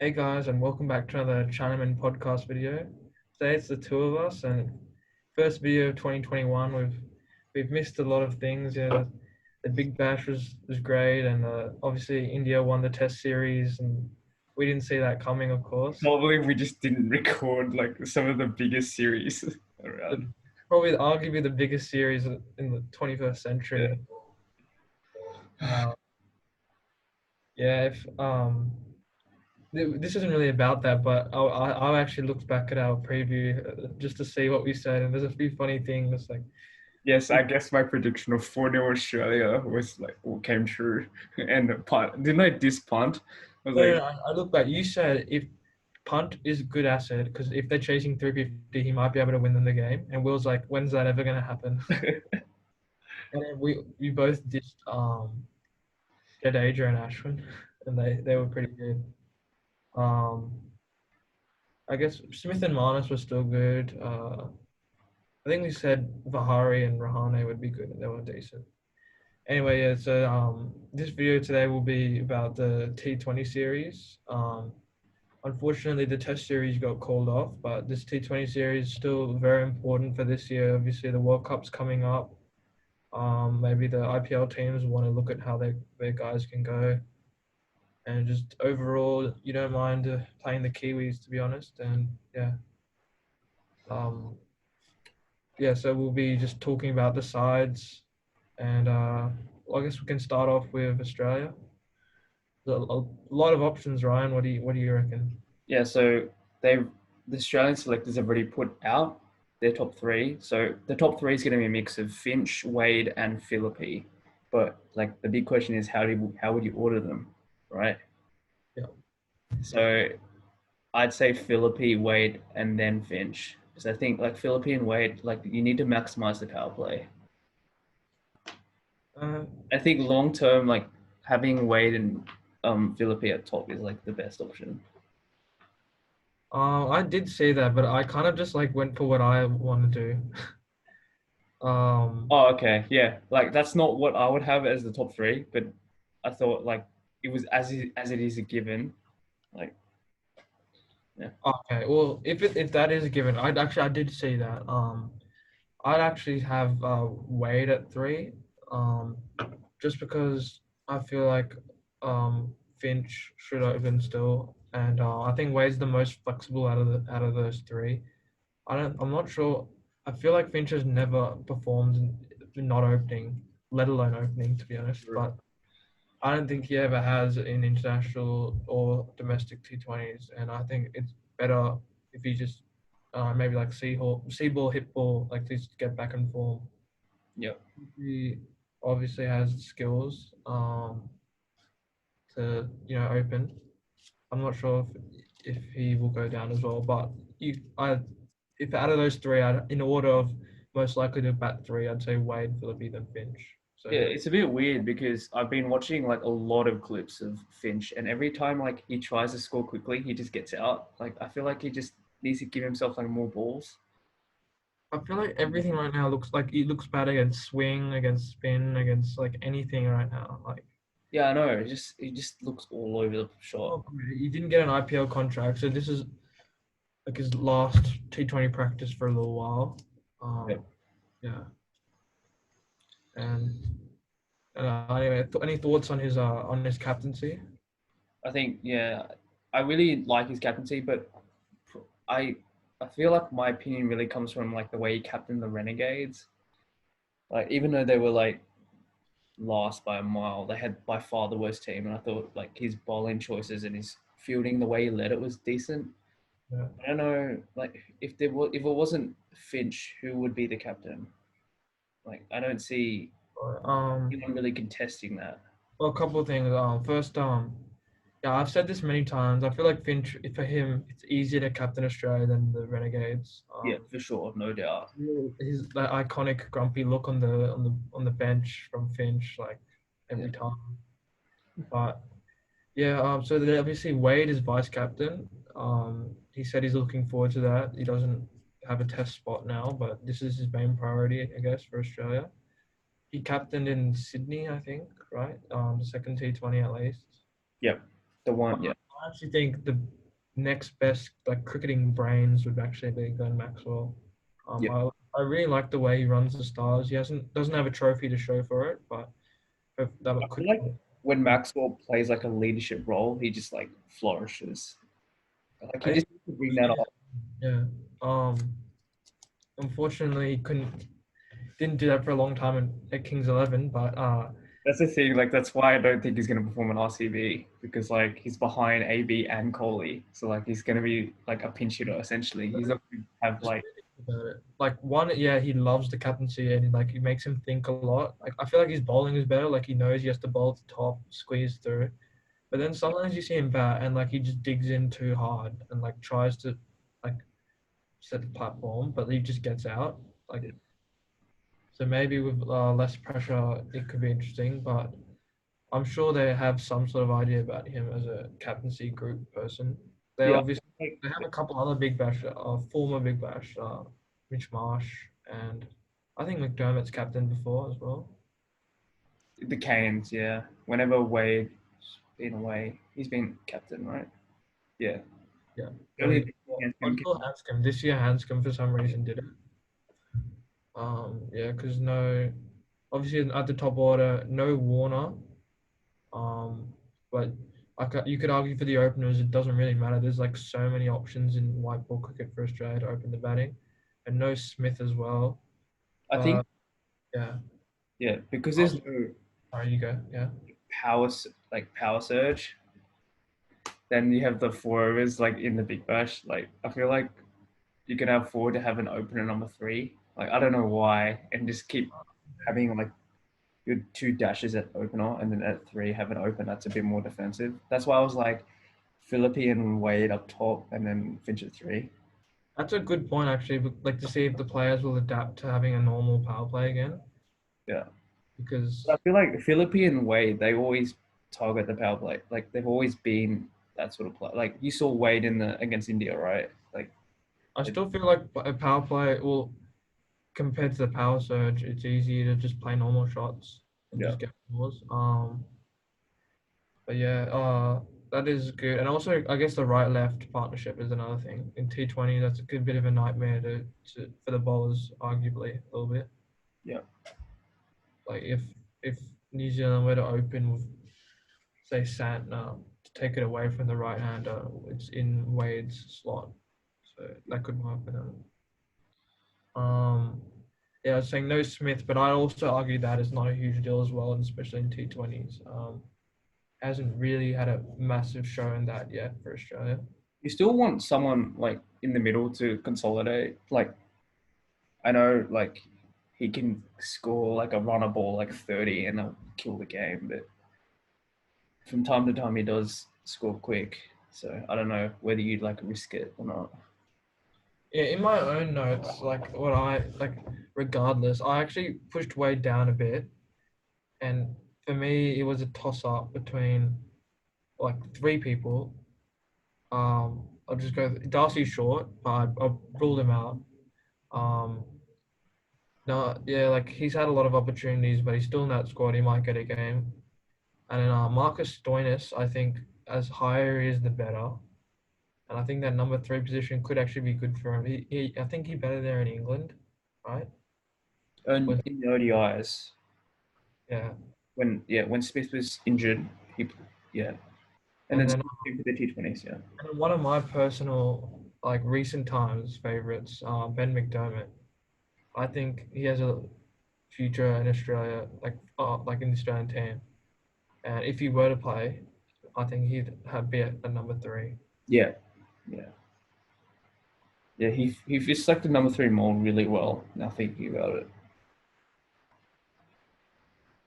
Hey guys, and welcome back to another Chinaman podcast video. Today it's the two of us, and first video of 2021. We've missed a lot of things. The Big Bash was great, and obviously India won the Test series, and we didn't see that coming, of course. Can't believe we just didn't record like some of the biggest series The, around. Probably arguably the biggest series in the 21st century. Uh, yeah, if this isn't really about that, but I actually looked back at our preview just to see what we said, and there's a few funny things like. Yes, I guess my prediction of 4-0 Australia was like what came true. And punt. Didn't I diss punt? I was like, I look back. You said if punt is a good asset because if they're chasing 350, he might be able to win them the game. And Will's like, when's that ever going to happen? And then we both dissed Jadeja and Ashwin, and they were pretty good. Um, I guess Smith and Marnus were still good. I think we said Vihari and Rahane would be good, and they were decent. Anyway, yeah. So this video today will be about the T20 series. Unfortunately, the Test series got called off, but this T20 series is still very important for this year. Obviously, the World Cup's coming up. Maybe the IPL teams want to look at how their guys can go, and just overall, you don't mind playing the Kiwis, to be honest. And um, yeah. So we'll be just talking about the sides, and well, I guess we can start off with Australia. There's a lot of options, Ryan. What do you reckon? yeah, so the Australian selectors have already put out their top three. So the top three is going to be a mix of Finch, Wade, and Philippi. But like the big question is how would you order them, right? Yeah. So I'd say Philippi, Wade, and then Finch. Because I think like Philippi and Wade, like you need to maximize the power play. Uh, I think long term, like having Wade and Philippi at top is like the best option. I did say that, but I kind of just like went for what I want to do. Um, Oh, okay, yeah. Like that's not what I would have as the top three, but I thought like it was as it is a given. Like yeah, okay. Well, if that is a given, I did say that. I'd actually have Wade at three. Um, just because I feel like Finch should open still, and I think Wade's the most flexible out of those three. I'm not sure. I feel like Finch has never performed in not opening, let alone opening, to be honest. But I don't think he ever has in international or domestic T20s, and I think it's better if he just maybe like see ball, hit ball, like just get back in form. yeah, He obviously has skills to open. I'm not sure if he will go down as well, but if out of those three, in order of most likely to bat three, I'd say Wade, Philippi, then Finch. So yeah. yeah. It's a bit weird because I've been watching like a lot of clips of Finch, and every time like he tries to score quickly, he just gets out. Like I feel like he just needs to give himself like more balls. I feel like everything right now looks like it looks bad against swing, against spin, against like anything right now. Like, Yeah, I know. It just looks all over the shot. oh, he didn't get an IPL contract, so this is like his last T20 practice for a little while. Yeah. Yeah, and anyway, any thoughts on his captaincy? I think yeah, I really like his captaincy, but I I feel like my opinion really comes from like the way he captained the Renegades. Like even though they were like last by a mile, they had by far the worst team, and I thought like his bowling choices and his fielding, the way he led it was decent. Yeah. I don't know, like if it wasn't Finch, who would be the captain? Like I don't see anyone really contesting that. Well, a couple of things. First, yeah, I've said this many times. I feel like Finch, for him, it's easier to captain Australia than the Renegades. Yeah, for sure, no doubt. His that iconic grumpy look on the bench from Finch, like Yeah, every time. But yeah, so obviously Wade is vice captain. He said he's looking forward to that. He doesn't have a test spot now, but this is his main priority, I guess, for Australia. He captained in Sydney, I think, right? The second T20 at least. yeah, the one, yeah. I actually think the next best like cricketing brains would actually be Glenn Maxwell. Yeah, I really like the way he runs the Stars. He doesn't have a trophy to show for it, but I that feel could. like when Maxwell plays like a leadership role, he just like flourishes. Like he I, just needs to bring that up. yeah. Um. Unfortunately, he didn't do that for a long time at Kings 11, but That's the thing. Like that's why I don't think he's gonna perform in RCB because like he's behind AB and Coley, so like he's gonna be like a pinch hitter essentially. He's not gonna have just like about it. Like one, yeah, he loves the captaincy and like it makes him think a lot. Like I feel like his bowling is better. Like he knows he has to bowl at the top, squeeze through. But then sometimes you see him bat and like he just digs in too hard and like tries to like set the platform, but he just gets out. Like so maybe with less pressure, it could be interesting. But I'm sure they have some sort of idea about him as a captaincy group person. They yeah. obviously Like they have a couple other Big Bash, former Big Bash, Mitch Marsh, and I think McDermott's captain before as well. the Canes, yeah. Whenever Wade's been away, he's been captain, right? Yeah. Yeah, or Only he, against him. until Hanscom. This year, Hanscom for some reason did it. Yeah, because no, obviously at the top order, no Warner. Um, but you could argue for the openers, it doesn't really matter. There's like so many options in white ball cricket for Australia to open the batting, and no Smith as well. I think But yeah, yeah, because oh, there's no sorry, you go. Yeah, power surge. Then you have the four overs like in the Big Bash. Like I feel like you can afford to have an opener number three. Like I don't know why, and just keep having like your two dashes at opener, and then at three have an open that's a bit more defensive. That's why I was like Philippi and Wade up top, and then Finch at three. that's a good point actually. But like to see if the players will adapt to having a normal power play again, Yeah, but I because feel like Philippi and Wade they always target the power play. Like they've always been that sort of play. Like you saw Wade in the against India, right? Like I still feel like a power play. Well, compared to the power surge, it's easier to just play normal shots and yeah, just get balls. But yeah, that is good. And also, I guess the right-left partnership is another thing. In T20, that's a good bit of a nightmare for the bowlers, arguably, a little bit. yeah, Like if New Zealand were to open with, say, Santner to take it away from the right-hander, it's in Wade's slot. So that could work for them. Um, yeah, I was saying no Smith, but I also argue that is not a huge deal as well, and especially in T20s. Hasn't really had a massive show in that yet for Australia. you still want someone like in the middle to consolidate. Like I know, like he can score like a runner ball like 30 and they'll kill the game, but from time to time he does score quick. So I don't know whether you'd like risk it or not. Yeah, in my own notes, like what I like, regardless, I actually pushed Wade down a bit, and for me, it was a toss up between like three people. I'll just go Darcy Short, but I ruled him out. Um, no, yeah, like he's had a lot of opportunities, but he's still in that squad. He might get a game. And then Marcus Stoinis, I think, as higher he is, the better. And I think that number three position could actually be good for him. I think he better there in England, right? And With in the ODIs, yeah, when Smith was injured, he yeah, and and then then for the T20s, yeah, one of my personal like recent times favorites, Ben McDermott. I think he has a future in Australia, like in the Australian team. And if he were to play, I think he'd have be a number three. yeah, yeah, yeah. He fits like the number three mold really well. Now thinking about it,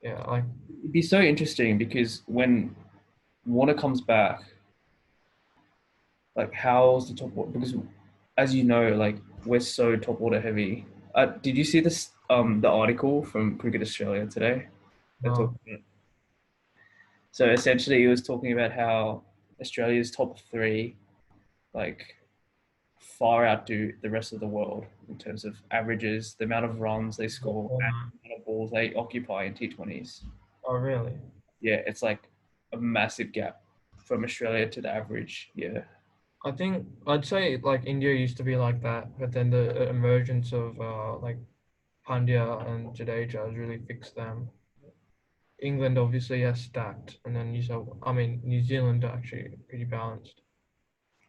Yeah, like it'd be so interesting because when Warner comes back, like how's the top order? Because as you know, like we're so top order heavy. Did you see this the article from Cricket Australia today? They talked no, about, so essentially he was talking about how Australia's top three like far outdo the rest of the world in terms of averages, the amount of runs they score, and the amount of balls they occupy in T20s. oh really? Yeah, it's like a massive gap. from Australia to the average. Yeah. I think I'd say like India used to be like that, but then the emergence of like Pandya and Jadeja has really fixed them. England obviously has stacked, and then New Zealand are actually pretty balanced.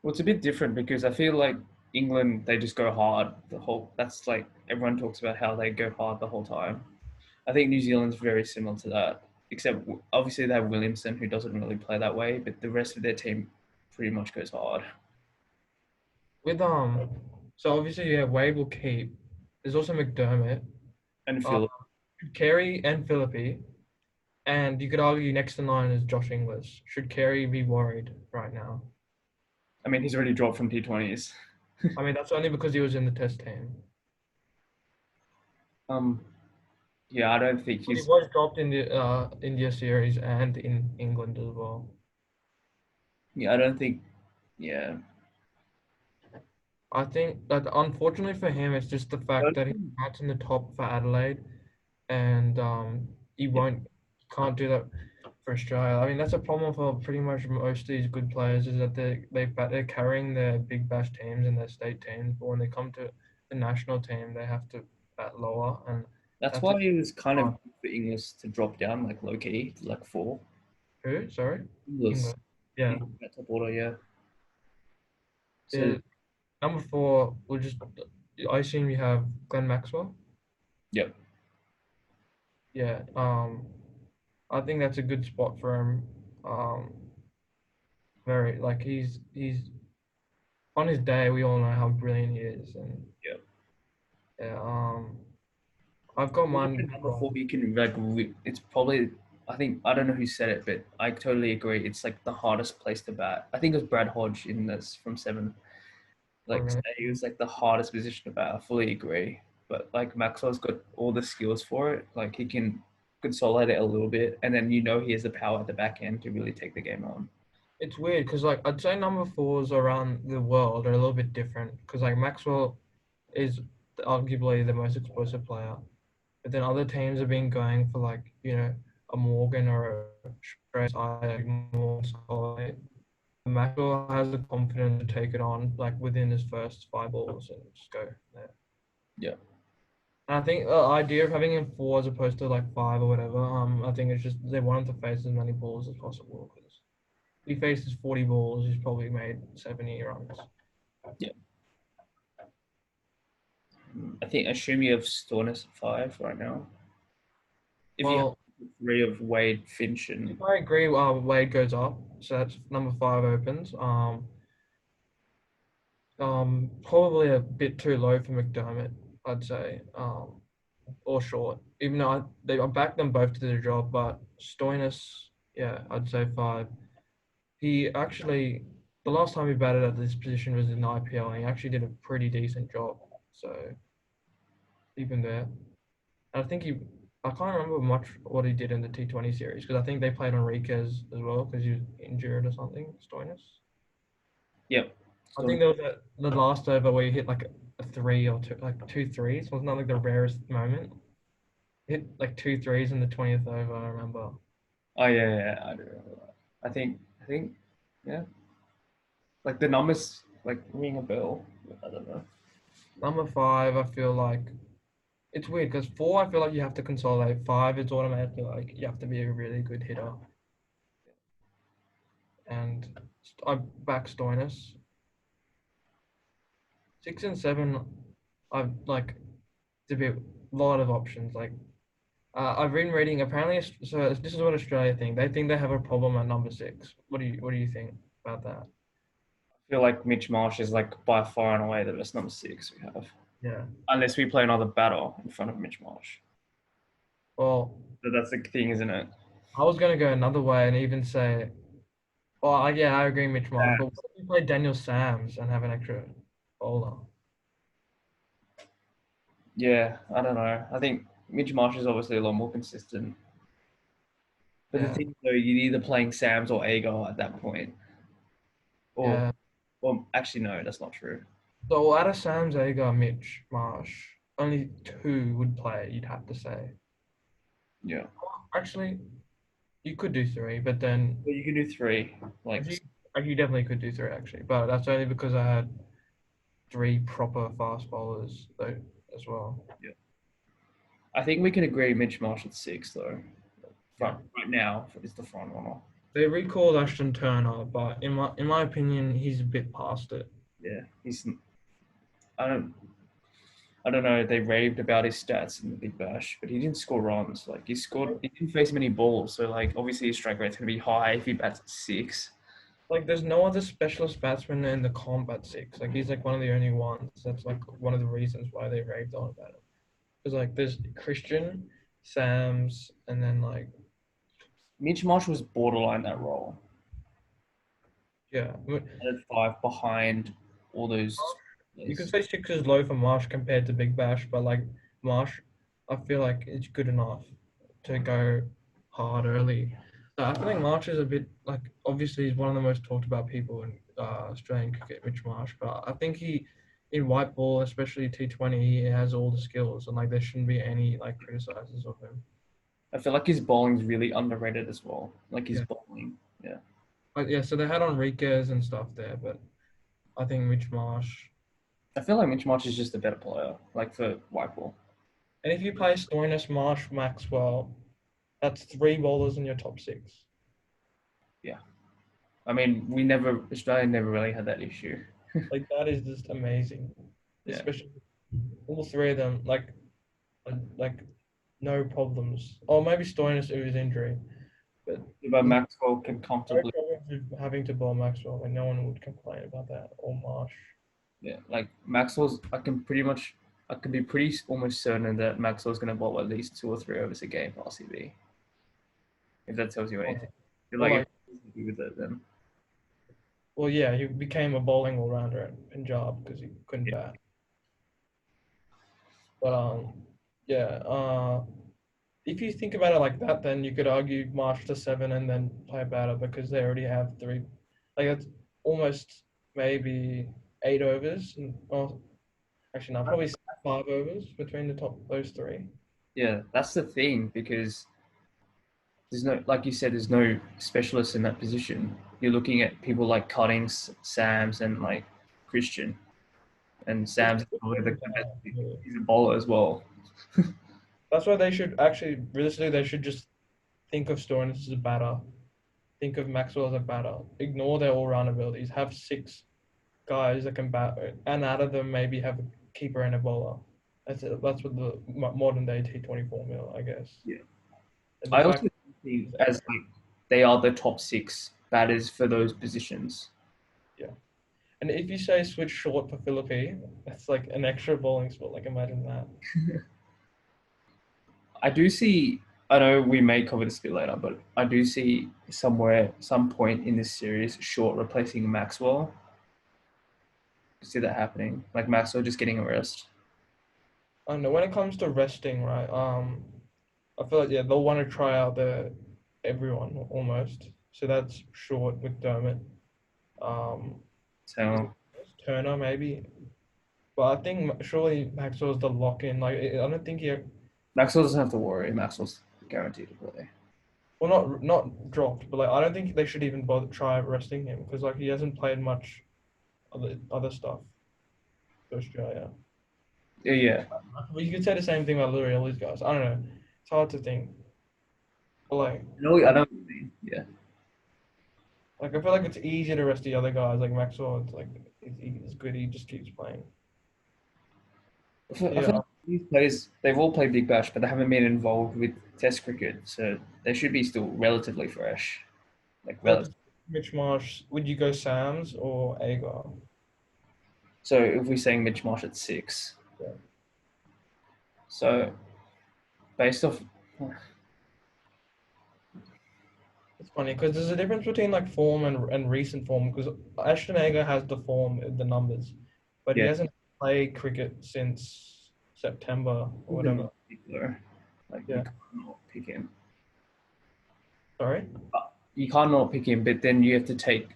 Well, it's a bit different because I feel like England they just go hard the whole. That's like everyone talks about how they go hard the whole time. I think New Zealand's very similar to that, except obviously they have Williamson who doesn't really play that way, but the rest of their team pretty much goes hard. With so obviously yeah, Wade will keep. There's also McDermott, And uh, Phil, Carey and Philippi, and you could argue next in line is Josh Inglis. Should Carey be worried right now? I mean, he's already dropped from T20s. I mean, that's only because he was in the test team. Um, yeah, I don't think But he he's. was dropped in the India series and in England as well. Yeah, I don't think. Yeah, I think that unfortunately for him, it's just the fact that he's not in the top for Adelaide, and he won't can't do that for Australia. I mean, that's a problem for pretty much most of these good players is that they're carrying their big bash teams and their state teams, but when they come to the national team, they have to bat lower, and that's that's a why it was kind of hard. good for English to drop down like low key to like four. Who? Sorry, English England. Yeah. in that top order, yeah. So The number four. We'll just. I assume you have Glenn Maxwell. yeah, Yeah. I think that's a good spot for him. Um, very like he's on his day. We all know how brilliant he is, and yeah. yeah. I've got mine. Number four, you can like. It's probably. I think I don't know who said it, but I totally agree. It's like the hardest place to bat. I think it was Brad Hodge in this from seven. Like Really. he was like the hardest position to bat. I fully agree. But like Maxwell's got all the skills for it. Like he can consolidate it a little bit, and then he has the power at the back end to really take the game on. It's weird because like I'd say number fours around the world are a little bit different because like Maxwell is arguably the most explosive player, but then other teams have been going for like a Morgan or a Trace like more solid. Maxwell has the confidence to take it on like within his first five balls and just go there. Yeah. And I think the idea of having him four as opposed to like five or whatever, I think it's just they want him to face as many balls as possible because if he faces 40 balls, he's probably made 70 runs. Yeah. I think assume you have Storness at five right now. If you have Well, three of Wade, Finch, and if I agree, Wade goes up, so that's number five opens. Probably a bit too low for McDermott, I'd say. Or short. Even though I backed them both to do the job, but Stoinis, yeah, I'd say five. He actually, the last time he batted at this position was in the IPL, and he actually did a pretty decent job. So even there, I think I can't remember much what he did in the T20 series because I think they played Enriquez as well because he was injured or something. Stoinis. yep. I think there was the last over where he hit like a three or two, like two threes. Wasn't that like the rarest moment? Hit like two threes in the 20th over. I remember. Oh yeah, I do remember that. I think, yeah. Like the numbers like ring a bell. I don't know. Number five, I feel like it's weird because four, I feel like you have to consolidate. Five, it's automatically like you have to be a really good hitter. And I back Stoinis. Six and seven, I've like to be a lot of options. Like I've been reading. Apparently, so this is what Australia think. They think they have a problem at number six. What do you think about that? I feel like Mitch Marsh is like by far and away the best number six we have. Yeah. Unless we play another batter in front of Mitch Marsh. Well, So that's the thing, isn't it? I was gonna go another way and even say, oh yeah, I agree, Mitch Marsh. But what if you play Daniel Sams and have an extra bowler? Yeah, I don't know. I think Mitch Marsh is obviously a lot more consistent. But the Yeah, thing though, you're either playing Sams or Agar at that point. Or yeah. well actually no, that's not true. So out of Sams, Agar, Mitch Marsh, only two would play. You'd have to say. Yeah. Actually, You could do three, but then Well, you can do three. Like, you definitely could do three actually. But that's only because I had three proper fast bowlers though as well. yeah. I think we can agree Mitch Marsh at 6 though. Yeah. Right now is the front runner. They recalled Ashton Turner, but in my opinion, he's a bit past it. Yeah, he's. I don't. I don't know. They raved about his stats in the Big Bash, but he didn't score runs. Like he scored. He didn't face many balls, so like obviously his strike rate's gonna be high if he bats at 6. Like, there's no other specialist batsman in the combat six. Like, he's like one of the only ones. That's like one of the reasons why they raved on about him. Because like, there's Christian, Sam's, and then like, Mitch Marsh was borderline that role. yeah, At 5 behind all those. you could say six is low for Marsh compared to Big Bash, but like Marsh, I feel like it's good enough to go hard early. So I think Marsh is a bit like, obviously he's one of the most talked about people in Australian cricket, Mitch Marsh. But I think he, in white ball, especially T20, he has all the skills, and like there shouldn't be any like criticizes of him. I feel like his bowling's really underrated as well. Like his Yeah, bowling. Yeah. but yeah. So they had Enriquez and stuff there, but I think Mitch Marsh. I feel like Mitch Marsh is just a better player, like for white ball. And if you play Stoinis, Marsh, Maxwell, that's three bowlers in your top six. Yeah. I mean, Australia never really had that issue. Like, that is just amazing. Yeah. Especially all three of them, like no problems. Or maybe Stoinis with his injury, but But Maxwell can no comfortably. problems with having to bowl Maxwell. Like, no one would complain about that. Or Marsh. Yeah. Like Maxwell's, I can be pretty almost certain that Maxwell's going to bowl at least 2 or 3 overs a game for RCB. If that tells you anything. I feel Or like like, if he's with it, then well, yeah, he became a bowling all rounder at Punjab because he couldn't yeah. bat. But yeah. If you think about it like that, then you could argue Marsh to seven and then play a batter because they already have three. Like, it's almost maybe 8 overs. And, well, actually, no, probably 5 overs between the top those three. Yeah, that's the thing because there's no, like you said, there's no specialists in that position. You're looking at people like Cuttings, Sams, and like Christian. And Sam's probably he's a bowler as well. That's why they should actually, realistically, they should just think of Stoinis as a batter. Think of Maxwell as a batter. Ignore their all-round abilities. Have six guys that can bat, and out of them maybe have a keeper and a bowler. That's it. That's what the modern day T20 formula, I guess. Yeah. And the I fact, also think as like they are the top 6 batters for those positions. yeah. And if you say switch short for Philippe, that's like an extra bowling spot. Like, imagine that. I do see. I know we may cover this a bit later, but I do see some point in this series, Short replacing Maxwell. See that happening, like Maxwell just getting a rest. I don't know. When it comes to resting, right? I feel like, yeah, they'll want to try out everyone almost. So that's short with Dermot. Um, So Turner maybe, but I think surely Maxwell's the lock in. Like, I don't think he, Maxwell doesn't have to worry. Maxwell's guaranteed to play. well, not dropped, but like I don't think they should even bother try resting him because like he hasn't played much other stuff for Australia. Yeah, yeah. Well, you could say the same thing about literally all these guys. I don't know. It's hard to think. But No, I know what you mean. Yeah. I feel like it's easier to rest the other guys. Like Maxwell, it's like he's good. He just keeps playing. I feel Yeah, like these players, they've all played Big Bash, but they haven't been involved with Test cricket, so they should be still relatively fresh. Like relative. Mitch Marsh. Would you go Sam's or Agar? So if we're saying Mitch Marsh at 6, Yeah. so based off, It's funny because there's a difference between like form and recent form because Ashton Agar has the form, the numbers, but he yeah, hasn't played cricket since September or whatever. particular, like Yeah. you can't not pick him. Sorry, You can't not pick him, but then you have to take.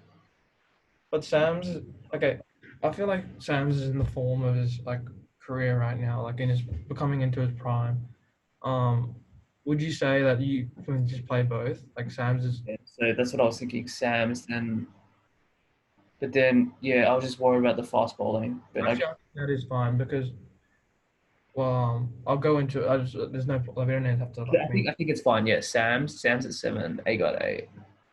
but Sam's okay. I feel like Sam's is in the form of his like career right now, like in his becoming into his prime. Um, would you say that you can just play both? Like Sam's is Yeah, so that's what I was thinking. Sam's then, but then yeah, I was just worried about the fast bowling. But actually I think that is fine because well I'll go into there's no like, we don't even have to like I think it's fine. Yeah, Sam's at 7. A got 8.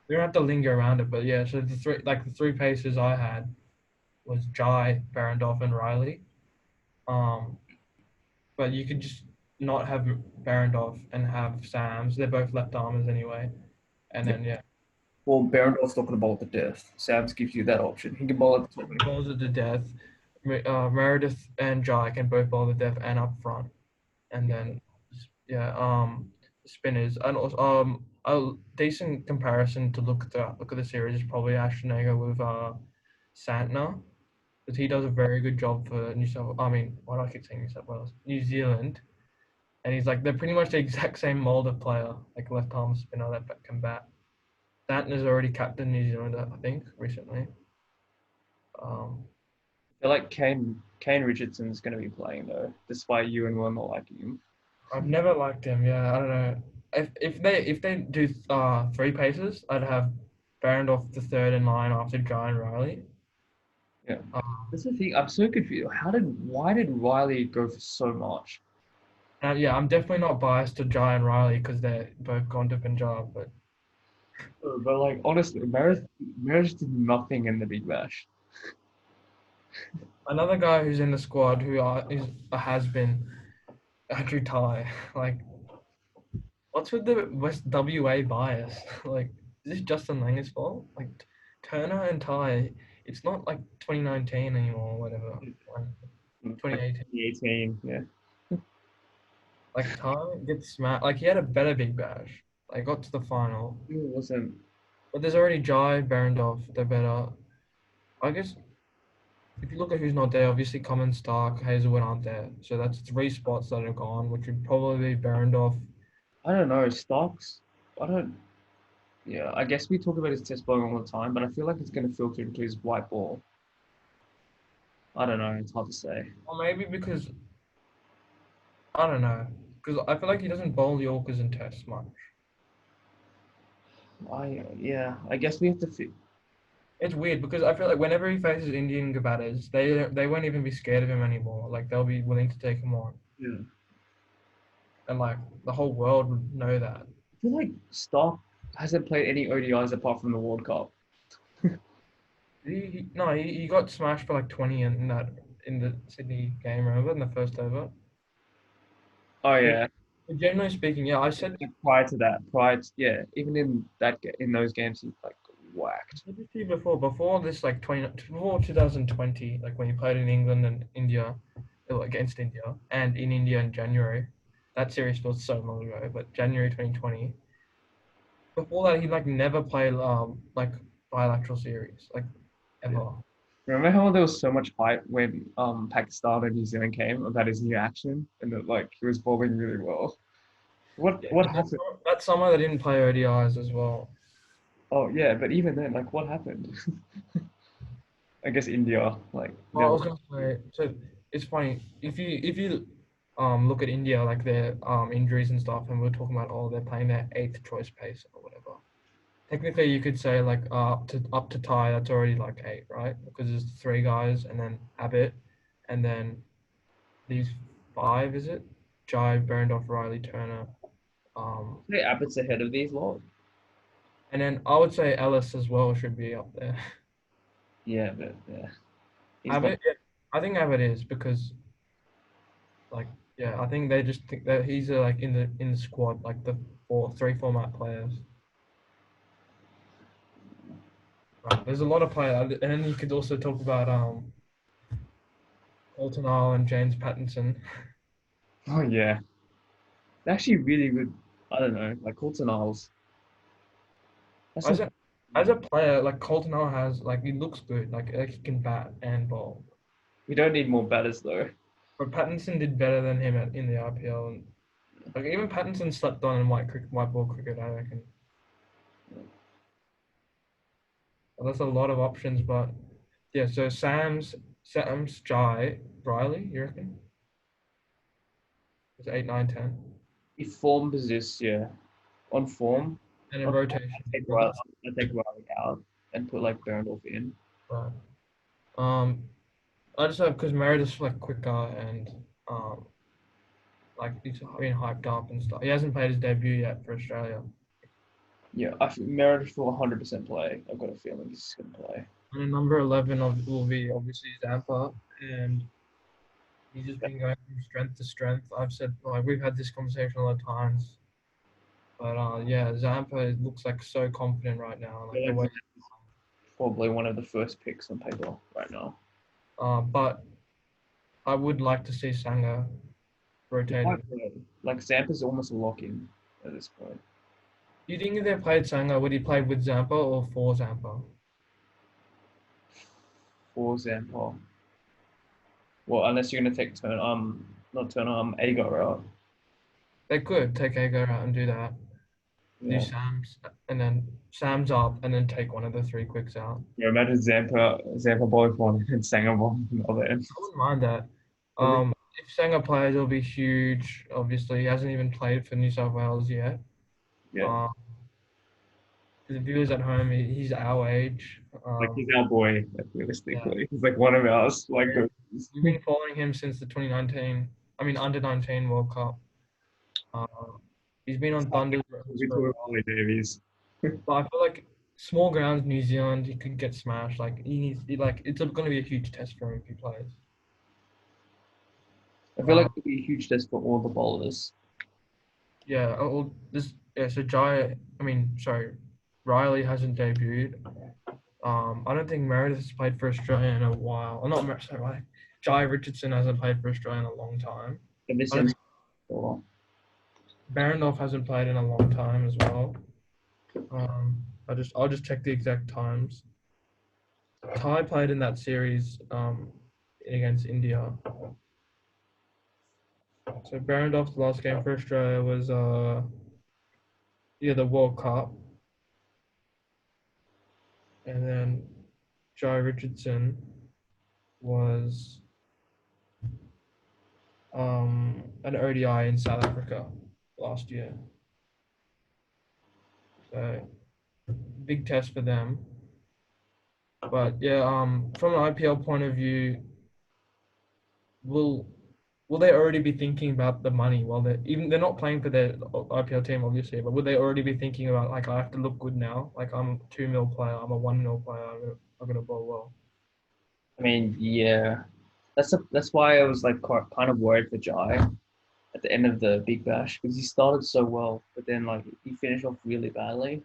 we don't have to linger around it, but yeah. So the three paces I had was Jai, Barendorf, and Riley. Um, but you could just not have Barendorf and have Sam's. They're both left armers anyway. And Yeah. then yeah, Well, Berendorf's not going to bowl at the death. Sam's gives you that option. He can bowl at the top. he bowls it to death. Meredith and Jai can both bowl the death and up front. And then yeah, spinners and also a decent comparison to look at the series is probably Ashtonega with Santner. Because he does a very good job for New South. I mean, why do I keep saying New South Wales? New Zealand, and he's like they're pretty much the exact same mold of player, like left arm spinner that can bat. Stanton has already captained New Zealand, I think, recently. Um, I feel like Kane Richardson's going to be playing though, despite you and Will not liking him. I've never liked him. Yeah, I don't know. If they do three paces, I'd have Barendorf the third in line after Guy and Riley. Yeah, Um, that's the thing. I'm so confused. Why did Riley go for so much? yeah, I'm definitely not biased to Guy and Riley because they're both gone to Punjab, but But like honestly, Meredith did nothing in the Big Bash. another guy who's in the squad who is a has been Andrew Ty. Like, what's with the West WA bias? Like, is this Justin Langer's fault? Like, Turner and Ty, it's not like 2019 anymore, or whatever. Like, Like 2018. 2018, yeah. Like, Ty gets smacked. Like, he had a better Big Bash. Like, got to the final. It wasn't. But there's already Jai, Barendorf. They're better. I guess if you look at who's not there, obviously Cummins, Stark, Hazelwood aren't there. So that's three spots that are gone, which would probably be Barendorf. I don't know. Stocks. I don't. Yeah, I guess we talk about his test bowling all the time, but I feel like it's going to filter into his white ball. I don't know. It's hard to say. Or maybe because I don't know. Because I feel like he doesn't bowl Yorkers and tests much. Yeah. I guess we have to. It's weird because I feel like whenever he faces Indian batters, they won't even be scared of him anymore. Like they'll be willing to take him on, Yeah. and like the whole world would know that. I feel like Stock hasn't played any ODIs apart from the World Cup. No, he got smashed for like 20 in the Sydney game. Remember in the first over. Oh Which, yeah. generally speaking, yeah, Prior to that, yeah, even in those games, he like whacked. I said to you before this like before 2020, like when he played in England and India, against India and in India in January. That series feels so long ago, but January 2020. Before that, he like never played like bilateral series like Yeah. ever. Remember how there was so much hype when Pakistan and New Zealand came about his new action and that like he was bowling really well. Yeah, What but happened? that summer they didn't play ODIs as well. Oh yeah, but even then, like what happened? I guess India, like Well, I they're was gonna say, so it's funny if you look at India like their injuries and stuff, and we're talking about they're playing their eighth choice pace or whatever. Technically, you could say like up to tie. That's already like eight, right? Because there's three guys, and then Abbott, and then these five. Is it? Jai, Berendorf, Riley, Turner, say Abbott's ahead of these lot. and then I would say Ellis as well should be up there. Yeah, but yeah, he's not. Abbott, yeah, I think Abbott is because like yeah, I think they just think that he's like in the squad like the three format players. Right. There's a lot of players, and then you could also talk about Colton and James Pattinson. Oh yeah, they're actually really good. I don't know, like Colton Isles. That's As a a as a player, like Colton has like he looks good, like he can bat and bowl. We don't need more batters though. But Pattinson did better than him in the IPL, and like even Pattinson slept on in white ball cricket. I reckon. Well, that's a lot of options, but yeah. So Sam's Jai Riley, you reckon? It's 8, 9, 10. If form persists, yeah, on form, And in on form, rotation. I take Riley out and put like Berndorf in. Right. Um, I just have because Meredith's like quicker and like he's been hyped up and stuff. He hasn't played his debut yet for Australia. Yeah, I think Meredith will 100% play. I've got a feeling he's going to play. And number 11 will be obviously Zampa, and he's just been going from strength to strength. I've said like we've had this conversation a lot of times, but yeah, Zampa looks like so confident right now, like the way. Probably one of the first picks on paper right now. But I would like to see Sanga rotated. Like Zampa's almost a lock in at this point. Do you think if they played Sanga, would he play with Zampa or for Zampa? For Zampa. Well, unless you're gonna take not Turner, Agar out. They could take Agar out and do that. Do Yeah. Sam's and then Sam's up and then take one of the three quicks out. Yeah, imagine Zampa bowling one and Sanger bowling another end. I wouldn't mind that. If Sanger plays, it'll be huge. Obviously, he hasn't even played for New South Wales yet. Yeah. For the viewers at home, he's our age. Like he's our boy, like, Yeah. realistically. He's like one of ours. Like We've been following him since the 2019, under 19 World Cup. Uh, he's been on Thunder's routes for a while. Davies. But I feel like small grounds, New Zealand, he could get smashed. Like it's going to be a huge test for him if he plays. I feel like it'd be a huge test for all the bowlers. Yeah. So Riley hasn't debuted. I don't think Meredith has played for Australia in a while. Or not Meredith, sorry. Jai Richardson hasn't played for Australia in a long time. And this I don't is think Baranoff hasn't played in a long time as well. I'll just check the exact times. Ty played in that series against India. So Barandoff's last game for Australia was the World Cup, and then Jai Richardson was an ODI in South Africa last year. So big test for them. But yeah, from an IPL point of view, will they already be thinking about the money while they're not playing for their IPL team obviously, but would they already be thinking about like I have to look good now? Like I'm a 2 mil player, I'm a 1 mil player, I'm gonna bowl well. I mean, yeah. That's why I was like kind of worried for Jai at the end of the Big Bash because he started so well, but then like he finished off really badly.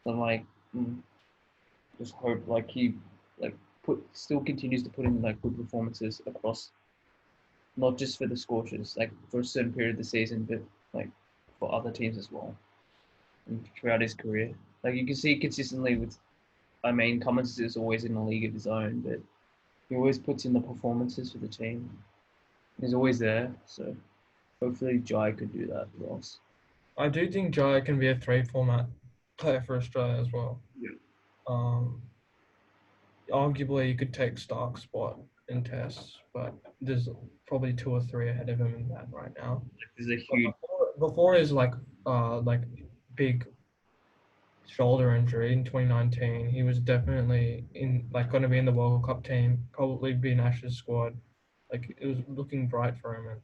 So I'm like, just hope like he like still continues to put in like good performances across, not just for the Scorchers, like for a certain period of the season, but like for other teams as well, and throughout his career. Like you can see consistently with, I mean, Cummins is always in a league of his own, but he always puts in the performances for the team. He's always there, so hopefully Jai could do that for us. I do think Jai can be a 3 format player for Australia as well. Yeah. Arguably, you could take Stark's spot in tests, but there's probably 2 or 3 ahead of him in that right now. There's a huge Before his like big shoulder injury in 2019, he was definitely going to be in the World Cup team, probably be an Ashes squad. Like it was looking bright for him, and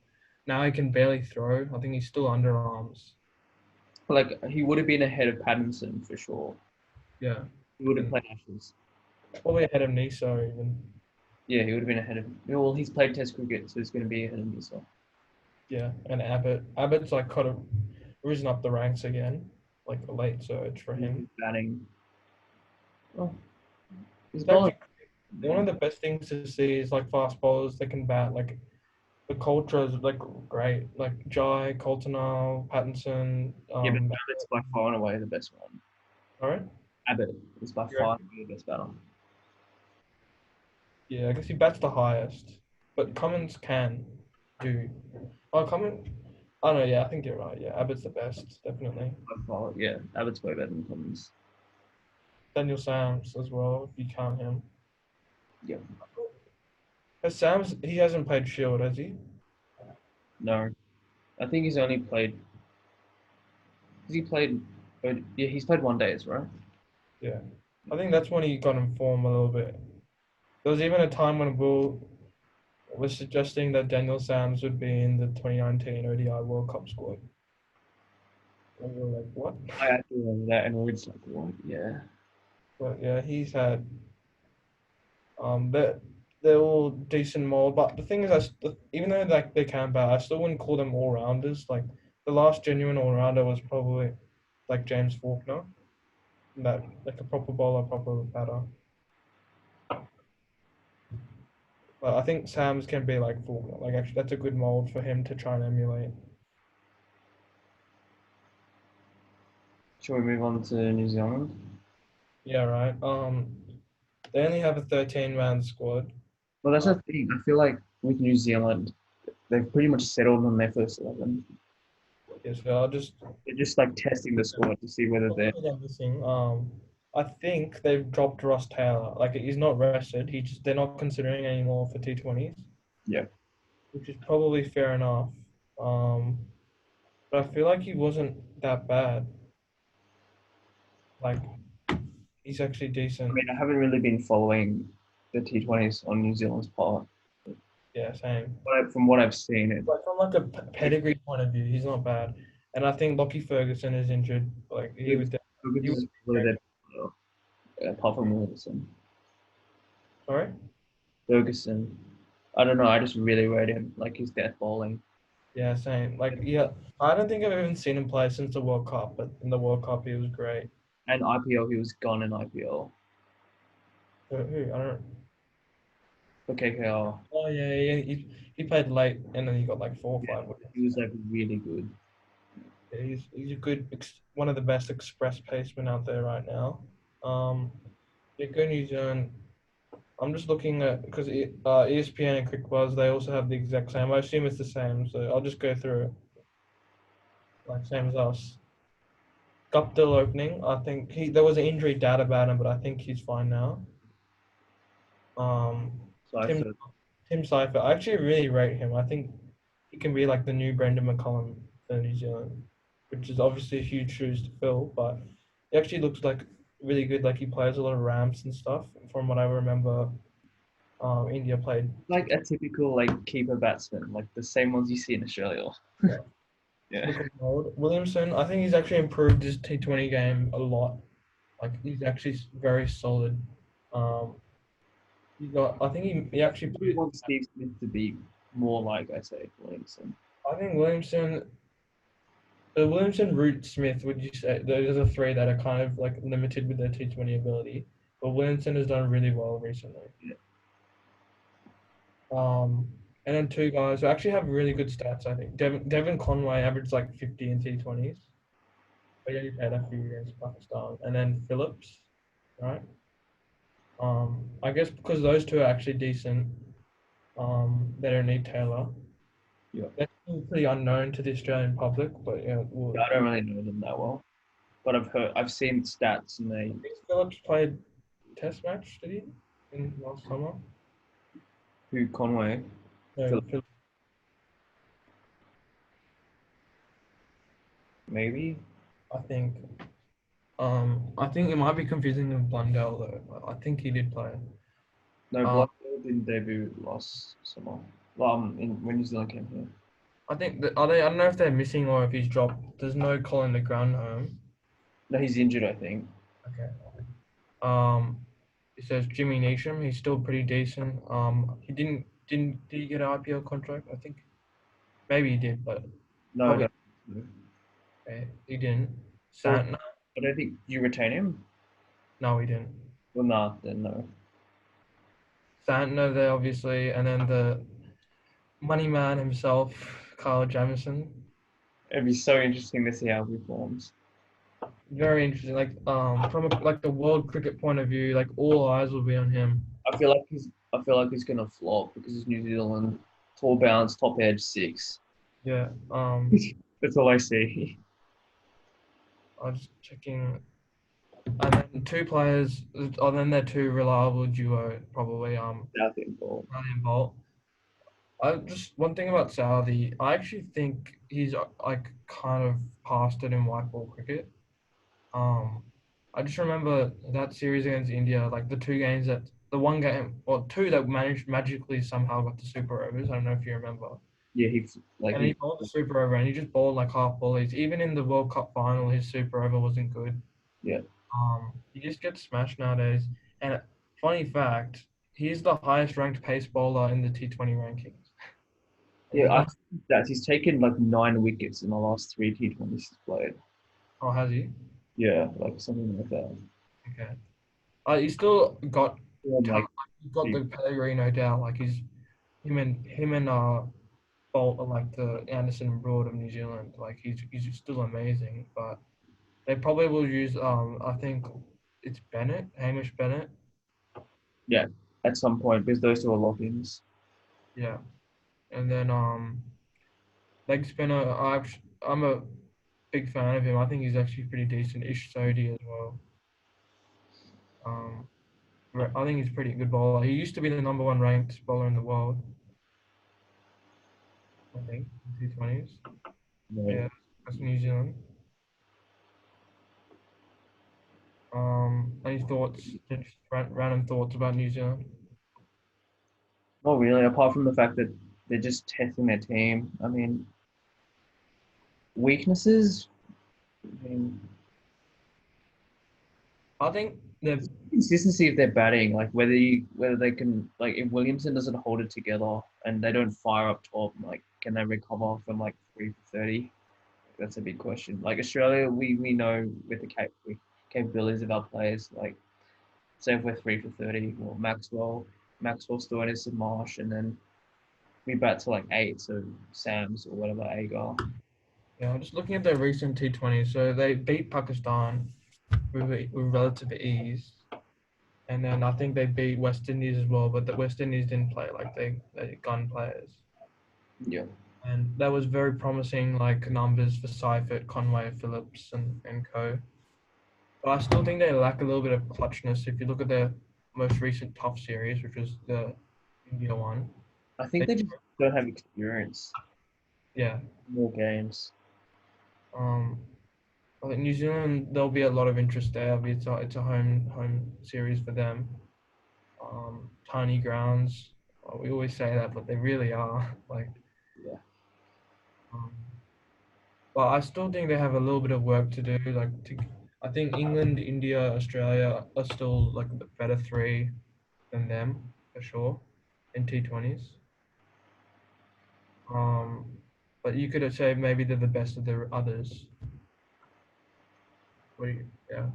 now he can barely throw. I think he's still underarms. like he would have been ahead of Pattinson for sure. Yeah, He would have and played Ashes. probably ahead of Niso even. Yeah, he would have been ahead of. Well, he's played Test cricket, so he's going to be ahead of me. So Yeah, and Abbott. Abbott's like kind of risen up the ranks again, like a late surge for him. batting. Oh, he's It's bowling. actually one of the best things to see is like fast bowlers that can bat. Like the culture is like great. Like Jai, Coltonal, Pattinson. Yeah, but Abbott's by far and away the best one. All right. Abbott is by far the best batter. Yeah, I guess he bats the highest, but Cummins can do. Oh, Cummins. I don't know. Yeah, I think you're right. Yeah, Abbott's the best, definitely. By far, yeah, Abbott's way better than Cummins. Daniel Sams as well, if you count him. Yeah. Has Sams, he hasn't played Shield, has he? No. I think he's only played. Has he played? Yeah, he's played 1 days, right? Yeah, I think that's when he got in form a little bit. There was even a time when Will was suggesting that Daniel Sams would be in the 2019 ODI World Cup squad. And we were like, what? I actually remember that, and we were just like, what? Yeah. But yeah, he's had they're all decent mold. But the thing is, even though like they can bat, I still wouldn't call them all rounders. Like the last genuine all rounder was probably like James Faulkner, that like a proper bowler, proper batter. But I think Sam's can be like Faulkner. Like actually, that's a good mold for him to try and emulate. Shall we move on to New Zealand? Yeah, right. They only have a 13-man squad. Well, that's Uh, the thing. I feel like with New Zealand, they've pretty much settled on their first 11. yeah, so I'll just They're just like testing the squad to see whether they're. they're missing. I think they've dropped Ross Taylor. Like he's not rested. They're not considering anymore for T20s. Yeah. Which is probably fair enough. Um, but I feel like he wasn't that bad. Like he's actually I decent. mean, I haven't really been following the T20s on New Zealand's part. Yeah, same. But from what I've seen, it Like from like a pedigree point of view, he's not bad. And I think Lockie Ferguson is injured. Like he would. He Lucas would is be probably great. their apart from Wilson. Sorry. Ferguson, I don't know. I just really rate him like his death bowling. Yeah, same. Like yeah, I don't think I've even seen him play since the World Cup. But in the World Cup, he was great. And IPL, he was gone in IPL Who? I don't. for KKR. Oh yeah, yeah. He played late, and then he got like 4 or 5 Yeah, wickets. he was like really good. Yeah, he's a good one of the best express pacemen out there right now. Yeah, good New Zealand. I'm just looking at because ESPN and CricBuzz they also have the exact same. I assume it's the same, so I'll just go through it like same as us. Guptill opening. I think there was an injury data about him, but I think he's fine now. Um, So I Tim thought, Tim Seifert. I actually really rate him. I think he can be like the new Brendan McCullum for New Zealand, which is obviously huge shoes to fill, but he actually looks like really good. Like he plays a lot of ramps and stuff. From what I remember, India played. like a typical like keeper batsman, like the same ones you see in Australia. Yeah. Yeah. Typical mold. Williamson, I think he's actually improved his T20 game a lot. Like he's actually very solid. Um, I think he actually We played. want Steve Smith to be more like I say Williamson. I think Williamson, Root, Smith, would you say those are the three that are kind of like limited with their T20 ability? But Williamson has done really well recently. Yeah. And then two guys who actually have really good stats. I think Devon Conway averaged like 50 in T20s, but yeah, he played a few against Pakistan. And then Phillips, right? I guess because those two are actually decent. They don't need Taylor. Yeah. They're still pretty unknown to the Australian public, but yeah, I don't really know them that well, but I've seen stats and they. Phillips played Test match, did he, in last summer? Who Conway? No, Philip, maybe. I think. I think it might be confusing with Blundell though. I think he did play. No, Um, Blundell didn't debut last summer. When New Zealand came here. I think that are they? I don't know if they're missing or if he's dropped. There's no Colin the ground home. No, he's injured, I think. Okay. Um, it says Jimmy Neesham. He's still pretty decent. He did he get an IPL contract? I think maybe he did, but No, I probably don't. No. he didn't. Or Santner? I don't think you retain him. No, he didn't. Well, nah, then no. Santner there obviously, and then the money man himself, Kyle Jamieson. It'd be so interesting to see how he performs. Very interesting. Like from like the world cricket point of view, like all eyes will be on him. I feel like he's gonna flop because it's New Zealand, tall bounce, top edge, six. Yeah. That's all I see. I'm just checking. And then two players. And then their two reliable duo probably. Nothing ball. Riley and Bolt. I just one thing about Saudi, I actually think he's like kind of past it in white ball cricket. Um, I just remember that series against India, like the two games that the one game or two that managed magically somehow got the super overs. I don't know if you remember. Yeah, he's like And he he. bowled the super over and he just bowled like half volleys. Even in the World Cup final, his super over wasn't good. Yeah, He just gets smashed nowadays. And funny fact, he's the highest ranked pace bowler in the T20 rankings. And yeah. he's I not, think that he's taken like 9 wickets in the last three T20s he's played. oh, has he? Yeah, like something like that. Okay. He's still got Like talent. He's got the pedigree, no doubt. Like him and Bolt are like the Anderson and Broad of New Zealand. Like he's still amazing, but they probably will use I think it's Bennett, Hamish Bennett. yeah, at some point because those two are lock-ins. Yeah. And then leg spinner, I'm a big fan of him. I think he's actually pretty decent. Ish Sodhi as well. Um I think he's a pretty good bowler. He used to be the number one ranked bowler in the world, I think, in T20s. Right. Yeah, that's New Zealand. Any thoughts, just random thoughts about New Zealand? Not really, apart from the fact that they're just testing their team. I mean, weaknesses. I mean, I think they're consistency of their batting, like whether they can like if Williamson doesn't hold it together and they don't fire up top, like can they recover from like 3 for 30? That's a big question. Like Australia, we know with the capabilities of our players, like say if we're 3 for 30, well Maxwell's doing his Marsh, and then we bat to like eight, so Sam's or whatever Agar. Yeah, I'm just looking at their recent T20. So they beat Pakistan with relative ease. And then I think they beat West Indies as well, but the West Indies didn't play like they gun players. Yeah, And that was very promising like numbers for Seifert, Conway, Phillips and co. But I still think they lack a little bit of clutchness. If you look at their most recent tough series, which was the India one, I think they they just don't have experience. yeah. More games. Um I think New Zealand there'll be a lot of interest there. It's a home series for them. Tiny grounds. We always say that, but they really are. Like, Yeah. um, but I still think they have a little bit of work to do. I think England, India, Australia are still like a bit better three than them for sure in T20s. Um, but you could say maybe they're the best of the others. Yeah,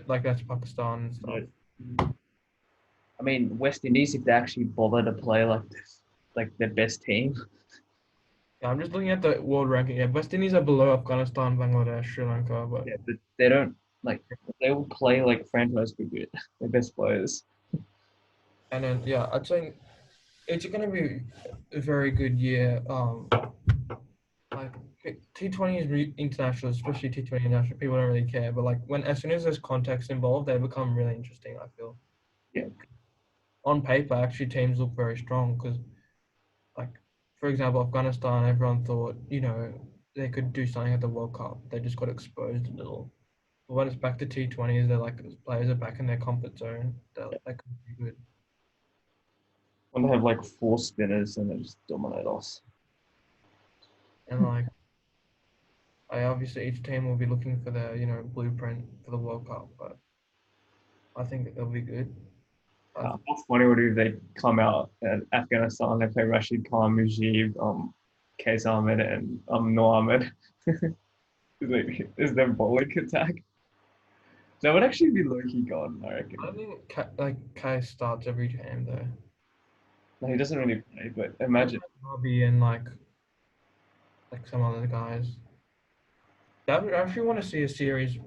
like that's Pakistan and stuff. No. I mean, West Indies, if they actually bother to play like this, like their best team, Yeah, I'm just looking at the world ranking. Yeah, West Indies are below Afghanistan, Bangladesh, Sri Lanka, but yeah, but they don't like they will play like franchise cricket. Their best players. and then yeah, I'd say it's going to be a very good year. Like T20 is international, especially T20 international. People don't really care, but like when as soon as there's context involved, they become really interesting. I feel Yeah, on paper, actually, teams look very strong because, like, for example, Afghanistan, everyone thought they could do something at the World Cup. They just got exposed a little. But when it's back to T20s, they're like players are back in their comfort zone. They could be good. when they have like four spinners and they just dominate us. And like I obviously each team will be looking for their blueprint for the World Cup, but I think that they'll be good. I, How funny would it be if they come out at Afghanistan, they play Rashid Khan, Mujib, Qais Ahmed, and Noor Ahmed. Is their bowling attack? That would actually be low key gone, I reckon. I think like Kai starts every game though. No, he doesn't really play, but I imagine. Bobby and like some other guys. I actually want to see a series,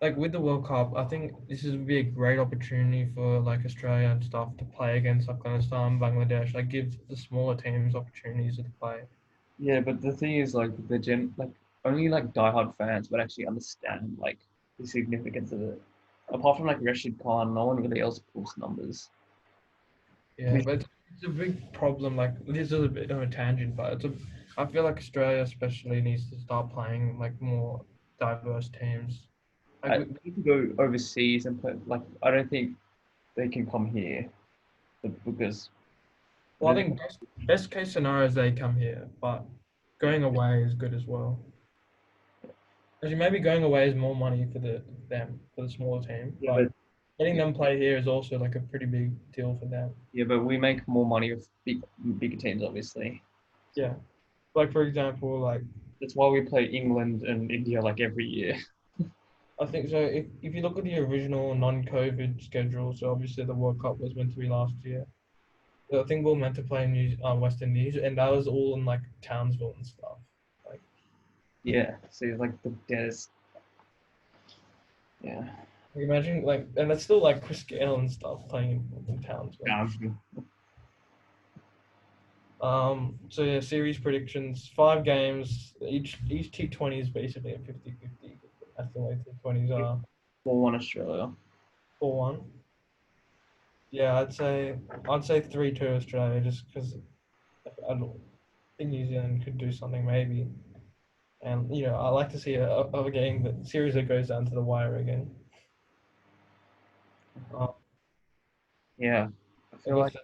like with the World Cup. I think this would be a great opportunity for like Australia and stuff to play against Afghanistan, Bangladesh. Like give the smaller teams opportunities to play. Yeah, but the thing is, like like only like diehard fans would actually understand like the significance of it. Apart from like Rashid Khan, no one really else pulls numbers. Yeah, but It's a big problem. Like this is a bit of a tangent, but I feel like Australia especially needs to start playing like more diverse teams. Like I need to go overseas and play. Like I don't think they can come here because I well, I don't think best case scenario is they come here, but think, going away is good as well. Actually, maybe going away is more money for them for the smaller team, yeah, but but letting them play here is also like a pretty big deal for them. yeah, but we make more money with bigger teams, obviously. So Yeah, like for example, like that's why we play England and India like every year. I think so. If you look at the original non-COVID schedule, so obviously the World Cup was meant to be last year. So I think we were meant to play in West Indies, and that was all in like Townsville and stuff. Like, Yeah, so it's like the deadest. Yeah. imagine like, and that's still like Chris Gale and stuff playing in Townsville. Um, So yeah, series predictions: 5 games. Each T20 is basically a 50-50. That's the way T20s are. 4-1 Australia. 4-1. Yeah, I'd say 3-2 Australia, just because I don't think New Zealand could do something maybe. And I like to see a game that series that goes down to the wire again. Uh, Yeah, I I feel guess like that,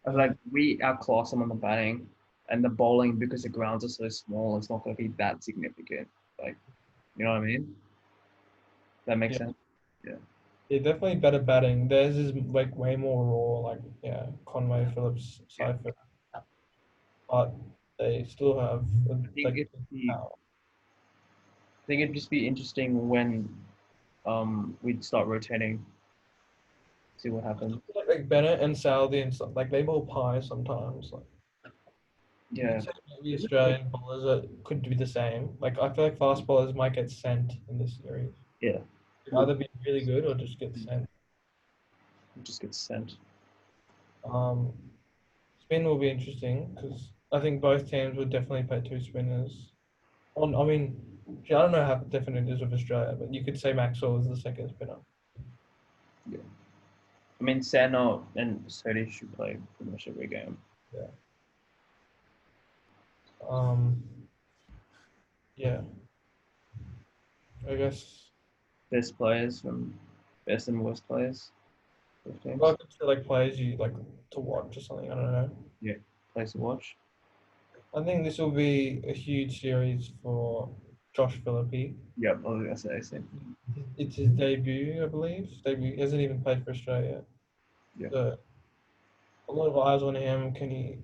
I feel yeah, like we outclass them on the batting and the bowling because the grounds are so small. It's not going to be that significant. Like, you know what I mean? That makes yeah, sense. Yeah. yeah, definitely better batting. Theirs is like way more raw, like yeah, Conway, Phillips, Yeah. Seifert, but they still have I think like power. it'd just be interesting when we'd start rotating, see what happens. Like Bennett and Southey and stuff, like they bowl pie sometimes. Like you could Yeah. say maybe Australian bowlers could be the same. Like I feel like fast bowlers might get sent in this series. Yeah. Could either be really good or just get sent. It just gets sent. Um, Spin will be interesting because I think both teams would definitely play two spinners. I mean, I don't know how definite it is with Australia, but you could say Maxwell is the second spinner. Yeah. I mean, Sano and Sodi should play pretty much every game. Yeah. Um, yeah. I guess. Best players from best and worst players. Both Well, I teams. could say like players you like to watch or something. I don't know. Yeah. Place to watch. I think this will be a huge series for Josh Philippe. Yep. I was gonna say same thing. It's his debut, I believe. Debut. He hasn't even played for Australia. Yeah. So a lot of eyes on him. Can he,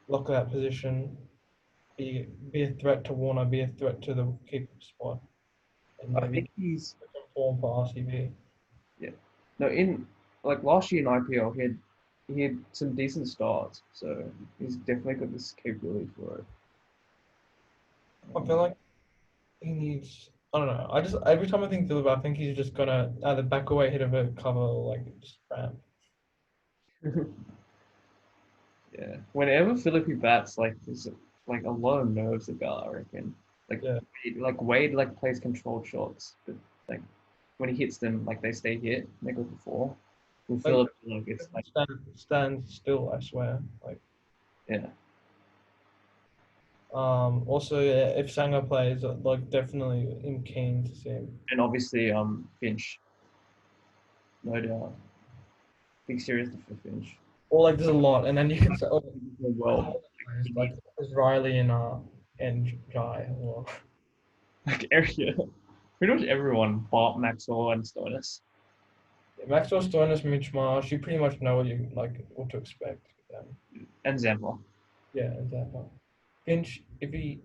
lock that position? Be a threat to Warner. Be a threat to the keeper spot, and I maybe think he's form for RCB. yeah. No, in like last year in IPL, he had some decent starts, so he's definitely got this capability for it. I feel like he needs. I don't know. I just every time I think Philip, I think he's just gonna either back away hit of a cover or like just ramp. Yeah. Whenever Philippe bats, like there's like a lot of nerves about, I reckon. Like Yeah. Wade like plays controlled shots, but like when he hits them, like they stay hit, they go for four. With Like Philippe, like it's like stand still, I swear. Like yeah, also yeah, if Sanger plays, like definitely am keen to see him. and obviously Finch, no doubt, big series for Finch. Or like there's a lot, and then you can say Well, like there's Riley and Jai. Well, like area, pretty much everyone, Bart, Maxwell, and Stoinis, Maxwell Stoinis, Mitch Marsh, you pretty much know what to expect with them. and Zampa. Yeah, exactly. Finch, if he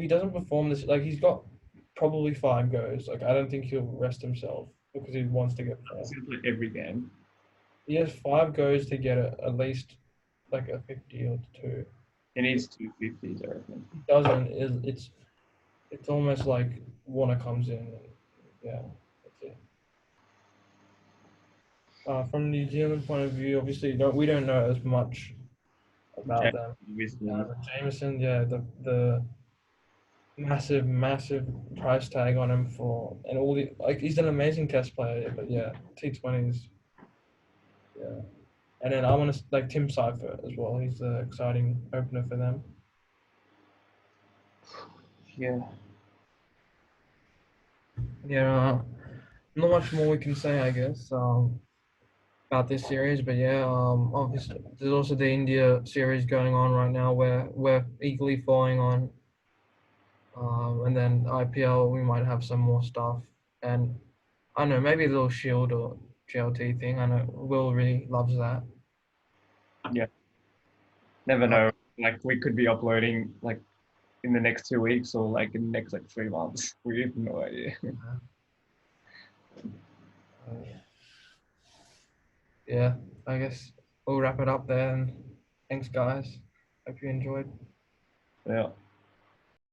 doesn't perform this, like he's got probably 5 goes. Like I don't think he'll rest himself because he wants to get He's form. gonna play every game. He has 5 goes to get at least like a 50 or two. He needs 250s, I reckon. He doesn't. It's almost like Warner comes in. And, yeah, that's it. From New Zealand point of view, obviously we don't know as much about Jack, them. obviously, But Jameson, yeah, the massive, massive price tag on him for and all the like he's an amazing test player, but yeah, T20s, yeah. And then I want to like Tim Seifert as well. He's the exciting opener for them. Yeah. Yeah, not much more we can say, I guess, about this series. But yeah, obviously there's also the India series going on right now where we're equally following on. And then IPL, we might have some more stuff. And I don't know, maybe a little Shield or GLT thing. I know Will really loves that. Yeah. Never Uh, know. Like we could be uploading like in the next 2 weeks or like in the next like 3 months. We have no idea. yeah, I guess we'll wrap it up there. And thanks, guys. Hope you enjoyed. Yeah.